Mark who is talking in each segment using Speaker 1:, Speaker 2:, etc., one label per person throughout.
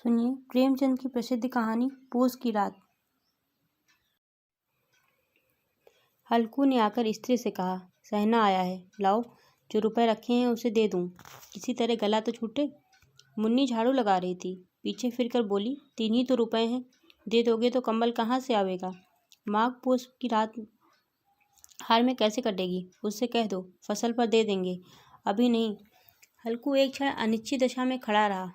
Speaker 1: सुनिए प्रेमचंद की प्रसिद्ध कहानी पूस की रात। हल्कू ने आकर स्त्री से कहा, सहना आया है, लाओ जो रुपए रखे हैं उसे दे दूं, किसी तरह गला तो छूटे। मुन्नी झाड़ू लगा रही थी, पीछे फिरकर बोली, 3 ही तो रुपए हैं, दे दोगे तो कंबल कहाँ से आवेगा। माघ पूस की रात हार में कैसे कटेगी, उससे कह दो, फसल पर दे देंगे, अभी नहीं। हल्कू एक क्षण अनिश्चित दशा में खड़ा रहा।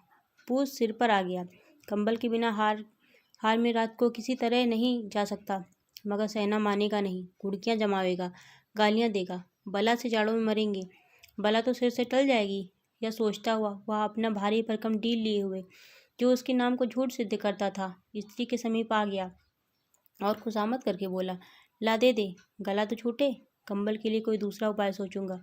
Speaker 1: पूस सिर पर आ गया। कंबल के बिना हार में रात को किसी तरह नहीं जा सकता, मगर सहना मानेगा नहीं, घुड़कियां जमावेगा, गालियां देगा, बला से जाड़ों में मरेंगे, बला तो सिर से टल जाएगी। यह सोचता हुआ वह अपना भारी भरकम डील लिए हुए, जो उसके नाम को झूठ सिद्ध करता था, स्त्री के समीप आ गया और खुशामद करके बोला, ला दे दे, गला तो छूटे, कंबल के लिए कोई दूसरा उपाय सोचूंगा।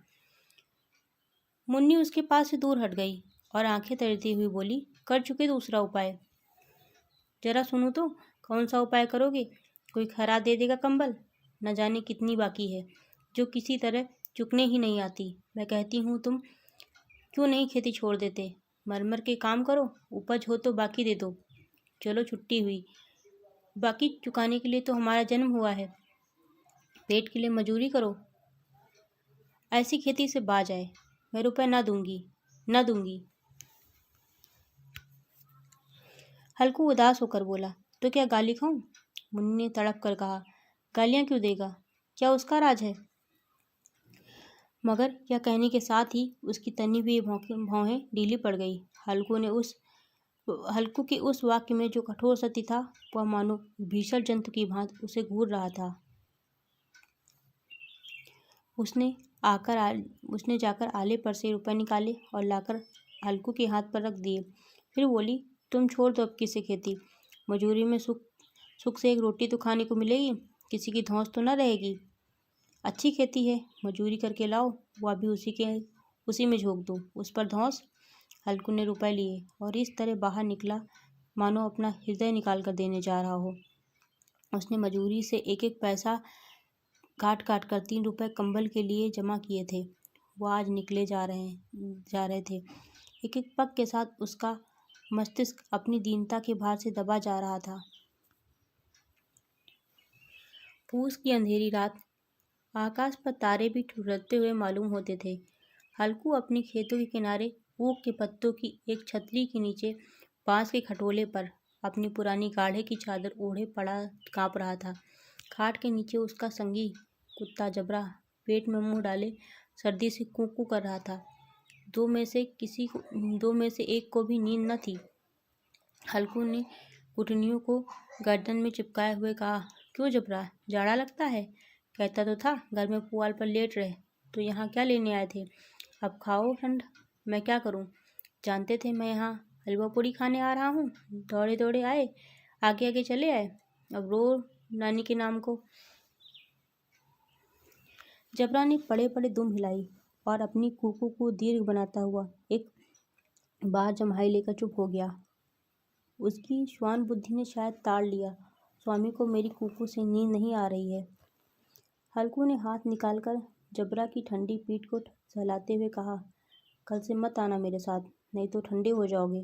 Speaker 1: मुन्नी उसके पास से दूर हट गई और आंखें तैरती हुई बोली, कर चुके दूसरा उपाय, जरा सुनो तो, कौन सा उपाय करोगे। कोई खरा दे देगा कंबल, न जाने कितनी बाकी है, जो किसी तरह चुकने ही नहीं आती। मैं कहती हूँ तुम क्यों नहीं खेती छोड़ देते, मरमर के काम करो, उपज हो तो बाकी दे दो। चलो छुट्टी हुई, बाकी चुकाने के लिए तो हमारा जन्म हुआ है, पेट के लिए मजूरी करो। ऐसी खेती से बाज आए, मैं रुपए ना दूंगी, ना दूंगी। हल्कू उदास होकर बोला, तो क्या गाली खाऊं। मुन्नी ने तड़प कर कहा, गालियां क्यों देगा, क्या उसका राज है। मगर यह कहने के साथ ही उसकी तनी हुई भौहें ढीली पड़ गई। हल्कू के उस वाक्य में जो कठोर सत्य था, वह मानो भीषण जंतु की भांति उसे घूर रहा था। उसने जाकर आले पर से रुपए निकाले और लाकर हल्कू के हाथ पर रख दिए। फिर बोली, तुम छोड़ दो अब किसी खेती, मजूरी में सुख से एक रोटी तो खाने को मिलेगी, किसी की धौंस तो न रहेगी। अच्छी खेती है, मजूरी करके लाओ, वह भी उसी में झोंक दो, उस पर धौंस। हल्कू ने रुपए लिए और इस तरह बाहर निकला मानो अपना हृदय निकाल कर देने जा रहा हो। उसने मजूरी से एक एक पैसा काट काट कर 3 रुपए कंबल के लिए जमा किए थे। वो आज निकले जा रहे थे। एक एक पग के साथ उसका मस्तिष्क अपनी दीनता के भार से दबा जा रहा था। पूस की अंधेरी रात, आकाश पर तारे भी ठुठुरते हुए मालूम होते थे। हल्कू अपने खेतों के किनारे ऊख के पत्तों की एक छतरी के नीचे बांस के खटोले पर अपनी पुरानी गाढ़े की चादर ओढ़े पड़ा कांप रहा था। खाट के नीचे उसका संगी कुत्ता जबरा पेट में मुंह डाले सर्दी से कूं कूं कर रहा था। दो में से एक को भी नींद न थी। हल्कू ने घुटनियों को गर्दन में चिपकाए हुए कहा, क्यों जबरा, जाड़ा लगता है। कहता तो था घर में पुआल पर लेट रहे, तो यहाँ क्या लेने आए थे। अब खाओ ठंड, मैं क्या करूँ। जानते थे मैं यहाँ हलवा पूड़ी खाने आ रहा हूँ, दौड़े दौड़े आए, आगे आगे चले आए, अब रो नानी के नाम को। जबरा ने पड़े पड़े दुम हिलाई और अपनी कुकू को दीर्घ बनाता हुआ एक बार जम्हाई लेकर चुप हो गया। उसकी श्वान बुद्धि ने शायद ताड़ लिया, स्वामी को मेरी कुकू से नींद नहीं आ रही है। हल्कू ने हाथ निकालकर जबरा की ठंडी पीठ को सहलाते हुए कहा, कल से मत आना मेरे साथ, नहीं तो ठंडे हो जाओगे।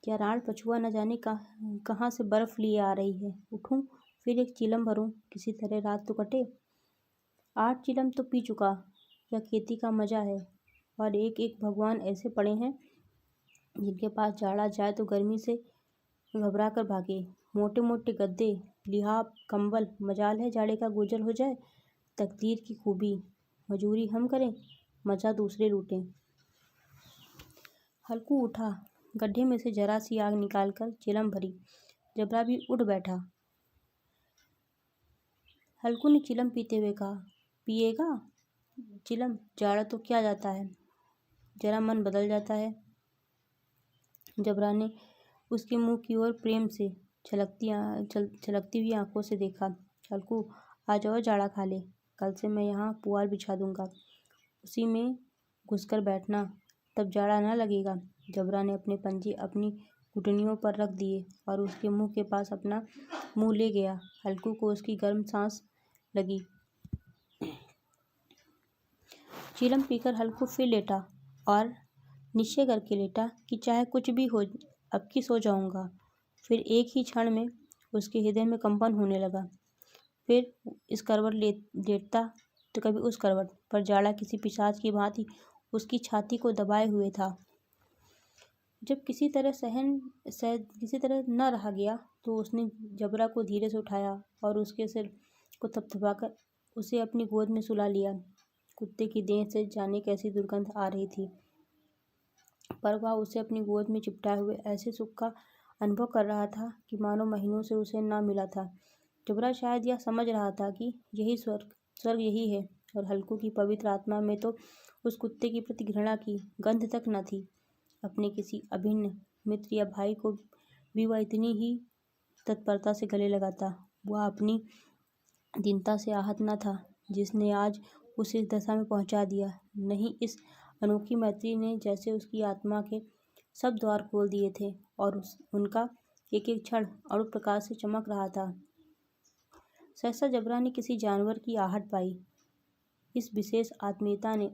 Speaker 1: क्या राण पछुआ न जाने कहाँ से बर्फ लिए आ रही है। उठूं फिर एक चिलम भरूं, किसी तरह रात तो कटे। 8 चिलम तो पी चुका। यह खेती का मजा है। और एक एक भगवान ऐसे पड़े हैं जिनके पास जाड़ा जाए तो गर्मी से घबरा कर भागे। मोटे मोटे गद्दे, लिहाफ, कंबल, मजाल है जाड़े का गुजर हो जाए। तकदीर की खूबी, मजूरी हम करें, मजा दूसरे लूटें। हल्कू उठा, गड्ढे में से जरा सी आग निकालकर चिलम भरी। जबरा भी उठ बैठा। हल्कू ने चिलम पीते हुए कहा, पिएगा चिलम, जाड़ा तो क्या जाता है, जरा मन बदल जाता है। जबरा ने उसके मुंह की ओर प्रेम से छलकती हुई आंखों से देखा। हल्कू, आ जाओ, जाड़ा खा ले, कल से मैं यहाँ पुआल बिछा दूंगा, उसी में घुसकर बैठना, तब जाड़ा ना लगेगा। जबरा ने अपने पंजे अपनी घुटनियों पर रख दिए और उसके मुंह के पास अपना मुंह ले गया। हल्कू को उसकी गर्म सांस लगी। चिलम पीकर हल्कू फिर लेटा और निश्चय करके लेटा कि चाहे कुछ भी हो, अब की सो जाऊंगा। फिर एक ही क्षण में उसके हृदय में कंपन होने लगा। फिर इस करवट लेटता तो कभी उस करवट पर जाड़ा किसी पिशाच की भांति उसकी छाती को दबाए हुए था। जब किसी तरह न रहा गया तो उसने जबरा को धीरे से उठाया और उसके सिर को थपथपाकर उसे अपनी गोद में सुला लिया। कुत्ते की देह से जाने कैसी दुर्गंध आ रही थी, पर वह उसे अपनी गोद में चिपटाए हुए ऐसे सुख का अनुभव कर रहा था कि मानो महीनों से उसे ना मिला था। जबरा शायद यह समझ रहा था कि यही स्वर्ग यही है, और हल्कू की पवित्र आत्मा में तो उस कुत्ते की प्रति घृणा की गंध तक न थी। अपने किसी अभिन्न मित्र या भाई को भी वह इतनी ही तत्परता से गले लगाता। वह अपनी दीनता से आहत न था जिसने आज उसे इस दशा में पहुंचा दिया। नहीं, इस अनोखी मैत्री ने जैसे उसकी आत्मा के सब द्वार खोल दिए थे और उनका एक एक क्षण अरूप प्रकाश से चमक रहा था। सहसा जबरा ने किसी जानवर की आहट पाई। इस विशेष आत्मीयता ने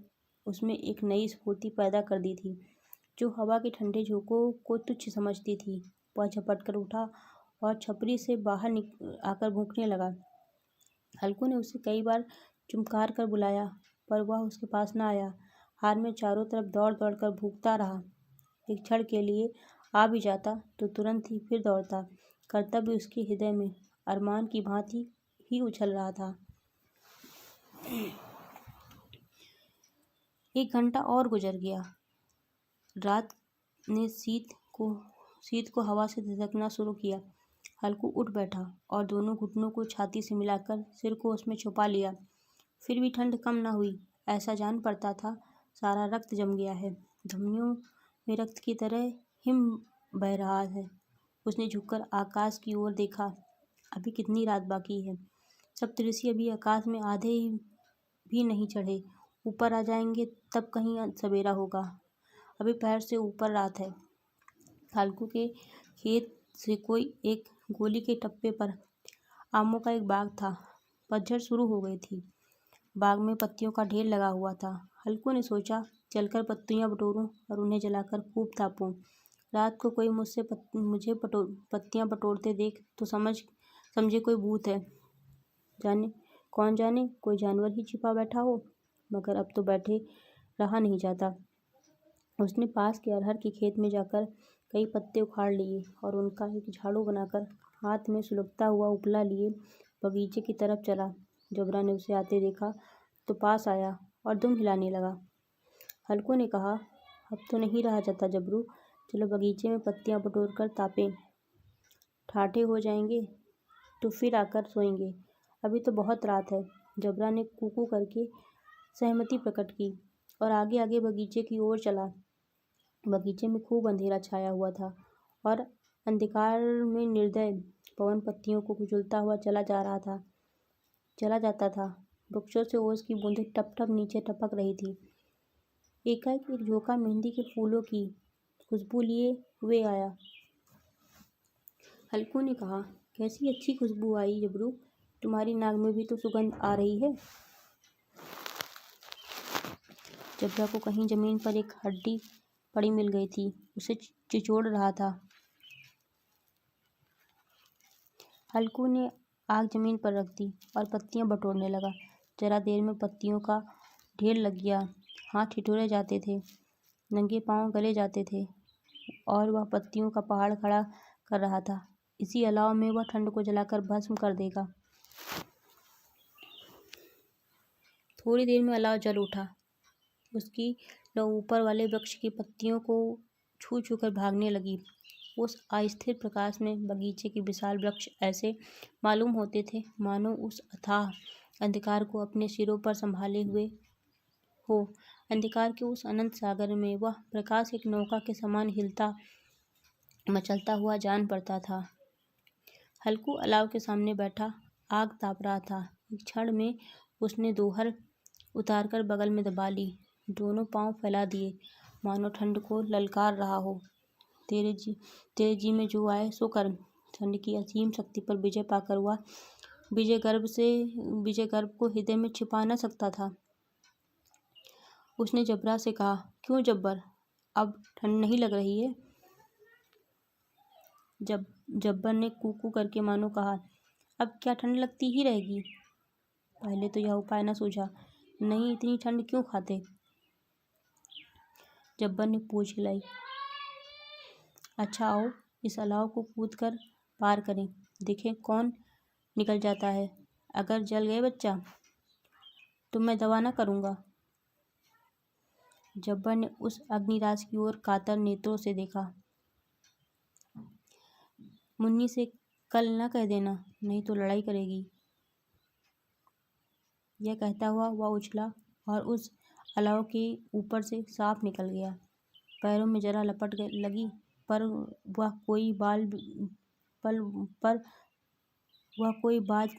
Speaker 1: उसमें एक नई स्फूर्ति पैदा कर दी थी जो हवा के ठंडे झोंकों को तुच्छ समझती थी। वह झपट कर उठा और छपरी से बाहर आकर भूंकने लगा। हल्कू ने उसे कई बार चुमकार कर बुलाया, पर वह उसके पास न आया। हार में चारों तरफ दौड़ दौड़ कर भूखता रहा। एक क्षण के लिए आ भी जाता तो तुरंत ही फिर दौड़ता। कर्तव्य उसके हृदय में अरमान की भांति ही उछल रहा था। 1 घंटा और गुजर गया। रात ने शीत को हवा से धधकना शुरू किया। हल्कू उठ बैठा और दोनों घुटनों को छाती से मिलाकर सिर को उसमें छुपा लिया। फिर भी ठंड कम न हुई। ऐसा जान पड़ता था सारा रक्त जम गया है, धमनियों में रक्त की तरह हिम बह रहा है। उसने झुककर आकाश की ओर देखा। अभी कितनी रात बाकी है। सप्तऋषि अभी आकाश में आधे भी नहीं चढ़े। ऊपर आ जाएंगे तब कहीं सवेरा होगा। अभी पैर से ऊपर रात है। हल्कू के खेत से कोई एक गोली के टप्पे पर आमों का एक बाग था। पतझड़ शुरू हो गई थी। बाग में पत्तियों का ढेर लगा हुआ था। हल्कू ने सोचा, चलकर पत्तियां बटोरूं और उन्हें जलाकर खूब तापूं। रात को कोई मुझे पत्तियां बटोरते देख तो समझे कोई भूत है। कौन जाने कोई जानवर ही छिपा बैठा हो, मगर अब तो बैठे रहा नहीं जाता। उसने पास के अरहर के खेत में जाकर कई पत्ते उखाड़ लिए और उनका एक झाड़ू बनाकर हाथ में सुलगता हुआ उपला लिए बगीचे की तरफ चला। जबरा ने उसे आते देखा तो पास आया और दुम हिलाने लगा। हल्कू ने कहा, अब तो नहीं रहा जाता जबरू, चलो बगीचे में पत्तियां बटोर कर तापें। ठाठे हो जाएंगे तो फिर आकर सोएंगे। अभी तो बहुत रात है। जबरा ने कूकू करके सहमति प्रकट की और आगे आगे बगीचे की ओर चला। बगीचे में खूब अंधेरा छाया हुआ था और अंधकार में निर्दय पवन पत्तियों को कुचलता हुआ चला जाता था। वृक्षों से ओस की बूंदें टप टप नीचे टपक रही थी। एकाएक एक झोंका मेहंदी के फूलों की खुशबू लिए हुए आया। हल्कू ने कहा, कैसी अच्छी खुशबू आई जबरू, तुम्हारी नाक में भी तो सुगंध आ रही है। जबरा को कहीं जमीन पर एक हड्डी पड़ी मिल गई थी। उसे चिचोड़ रहा था। हल्कू ने आग जमीन पर रख दी और पत्तियां बटोरने लगा। जरा देर में पत्तियों का ढेर लग गया। हाथ ठिठुरे जाते थे, नंगे पांव गले जाते थे और वह पत्तियों का पहाड़ खड़ा कर रहा था। इसी अलाव में वह ठंड को जलाकर भस्म कर देगा। थोड़ी देर में अलाव जल उठा। उसकी लौ ऊपर वाले वृक्ष की पत्तियों को छू छू कर भागने लगी। उस अस्थिर प्रकाश में बगीचे के विशाल वृक्ष ऐसे मालूम होते थे मानो उस अथाह अंधकार को अपने सिरों पर संभाले हुए हो। अंधकार के उस अनंत सागर में वह प्रकाश एक नौका के समान हिलता मचलता हुआ जान पड़ता था। हल्कू अलाव के सामने बैठा आग ताप रहा था। एक क्षण में उसने दोहर उतारकर बगल में दबा ली, दोनों पांव फैला दिए मानो ठंड को ललकार रहा हो। तेरे जी में जो आए सो कर। ठंड की असीम शक्ति पर विजय पाकर वह विजय गर्भ को हृदय में छिपा न सकता था। उसने जबरा से कहा, क्यों जब्बर, अब ठंड नहीं लग रही है? जब्बर ने कू करके मानो कहा, अब क्या ठंड लगती ही रहेगी? पहले तो यह उपाय न सूझा। नहीं, इतनी ठंड क्यों खाते? जब्बर ने पूछ हिलाई। अच्छा आओ, इस अलाव को कूद कर पार करें, देखें कौन निकल जाता है। अगर जल गए बच्चा तो मैं दवा न करूँगा। जब्बर ने उस अग्निराज की ओर कातर नेत्रों से देखा। मुन्नी से कल न कह देना, नहीं तो लड़ाई करेगी। यह कहता हुआ वह उछला और उस अलाव के ऊपर से साफ निकल गया। पैरों में जरा लपट लगी, पर वह कोई बात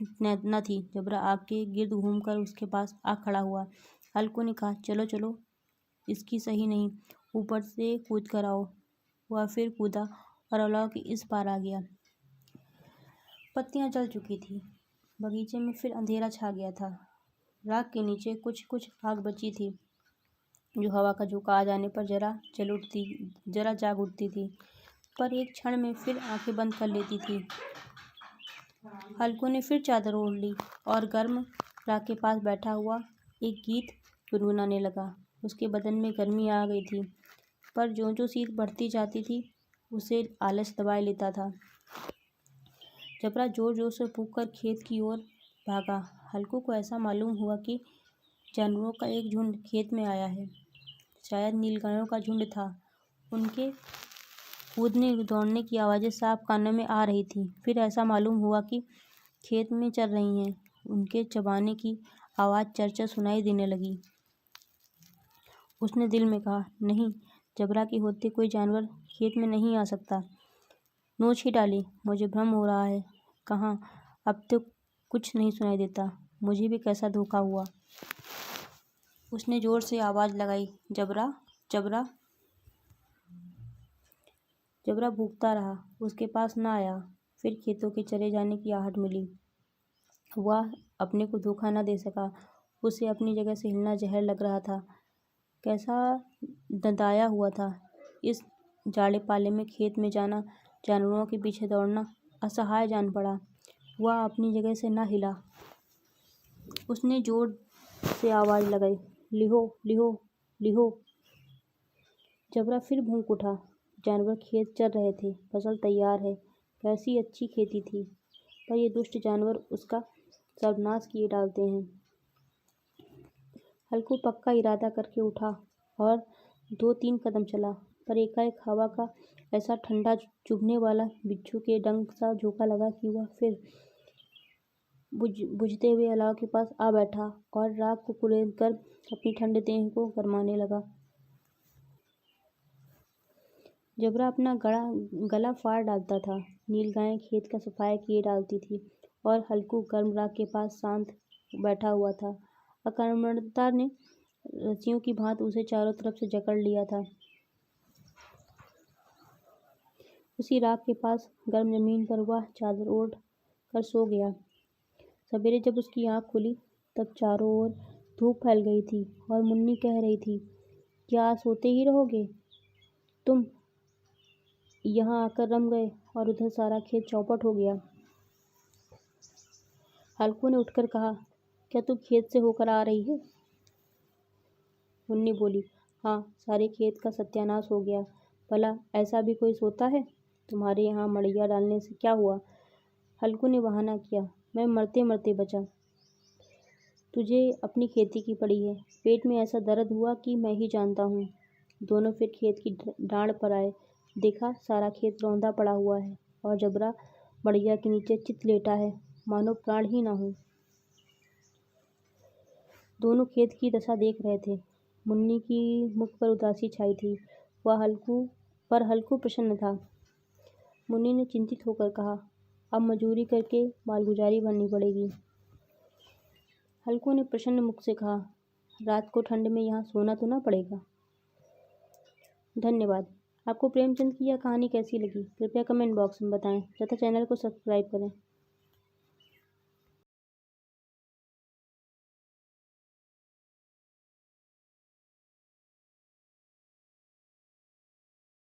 Speaker 1: न थी। जबरा आग के गिर्द घूमकर उसके पास आ खड़ा हुआ। हल्कू ने कहा, चलो चलो, इसकी सही नहीं, ऊपर से कूद कर आओ। वह फिर कूदा और अलाव के इस पार आ गया। पत्तियां जल चुकी थी। बगीचे में फिर अंधेरा छा गया था। राख के नीचे कुछ आग बची थी, जो हवा का झोंका आ जाने पर जरा जाग उठती थी, पर एक क्षण में फिर आंखें बंद कर लेती थी। हल्कू ने फिर चादर ओढ़ ली और गर्म राख के पास बैठा हुआ एक गीत गुनगुनाने लगा। उसके बदन में गर्मी आ गई थी, पर जो शीत बढ़ती जाती थी उसे आलस दबाए लेता था। जबरा जोर जोर से फूंक कर खेत की ओर भागा। हल्कू को ऐसा मालूम हुआ कि जानवरों का एक झुंड खेत में आया है। शायद नीलगायों का झुंड था। उनके कूदने दौड़ने की आवाज़ें साफ कानों में आ रही थी। फिर ऐसा मालूम हुआ कि खेत में चर रही हैं। उनके चबाने की आवाज़ चरचर सुनाई देने लगी। उसने दिल में कहा, नहीं, जबरा के होते कोई जानवर खेत में नहीं आ सकता। नोच ही डाली, मुझे भ्रम हो रहा है। कहाँ, अब तो कुछ नहीं सुनाई देता। मुझे भी कैसा धोखा हुआ। उसने जोर से आवाज़ लगाई, जबरा जबरा। जबरा भूखता रहा, उसके पास न आया। फिर खेतों के चले जाने की आहट मिली। वह अपने को धोखा न दे सका। उसे अपनी जगह से हिलना जहर लग रहा था। कैसा दंदाया हुआ था। इस जाड़े पाले में खेत में जाना, जानवरों के पीछे दौड़ना असहाय जान पड़ा। वह अपनी जगह से न हिला। उसने जोर से आवाज़ लगाई, लिहो लिहो लिहो। जबरा फिर भूख उठा। जानवर खेत चर रहे थे। फसल तैयार है। कैसी अच्छी खेती थी, पर ये दुष्ट जानवर उसका सर्वनाश किए डालते हैं। हल्कू पक्का इरादा करके उठा और 2-3 कदम चला, पर एकाएक हवा का ऐसा ठंडा चुभने वाला बिच्छू के डंक सा झोंका लगा कि वह फिर बुझते हुए अलाव के पास आ बैठा और राख को कुरेद कर अपनी ठंडे देह को गरमाने लगा। जबरा अपना गला फाड़ डालता था। नीलगायें खेत का सफाया किए डालती थी और हल्कू गर्म राख के पास शांत बैठा हुआ था। अकर्मण्यता ने रस्सियों की भांति उसे चारों तरफ से जकड़ लिया था। उसी राख के पास गर्म जमीन पर वह चादर ओढ़ कर सो गया। सवेरे जब उसकी आँख खुली तब चारों ओर धूप फैल गई थी और मुन्नी कह रही थी, क्या आज सोते ही रहोगे तुम? यहाँ आकर रम गए और उधर सारा खेत चौपट हो गया। हल्कू ने उठकर कहा, क्या तू खेत से होकर आ रही है? मुन्नी बोली, हाँ, सारे खेत का सत्यानाश हो गया। भला ऐसा भी कोई सोता है? तुम्हारे यहाँ मड़ैया डालने से क्या हुआ? हल्कू ने बहाना किया, मैं मरते मरते बचा। तुझे अपनी खेती की पड़ी है। पेट में ऐसा दर्द हुआ कि मैं ही जानता हूँ। दोनों फिर खेत की डांड पर आए। देखा, सारा खेत रौंदा पड़ा हुआ है और जबरा मड़ैया के नीचे चित लेटा है, मानो प्राण ही ना हो। दोनों खेत की दशा देख रहे थे। मुन्नी की मुख पर उदासी छाई थी। हल्कू प्रसन्न था। मुन्नी ने चिंतित होकर कहा, अब मजूरी करके मालगुजारी भरनी पड़ेगी। हल्कू ने प्रसन्न मुख से कहा, रात को ठंड में यहाँ सोना तो ना पड़ेगा। धन्यवाद। आपको प्रेमचंद की यह कहानी कैसी लगी? कृपया कमेंट बॉक्स में बताएं तथा चैनल को सब्सक्राइब करें।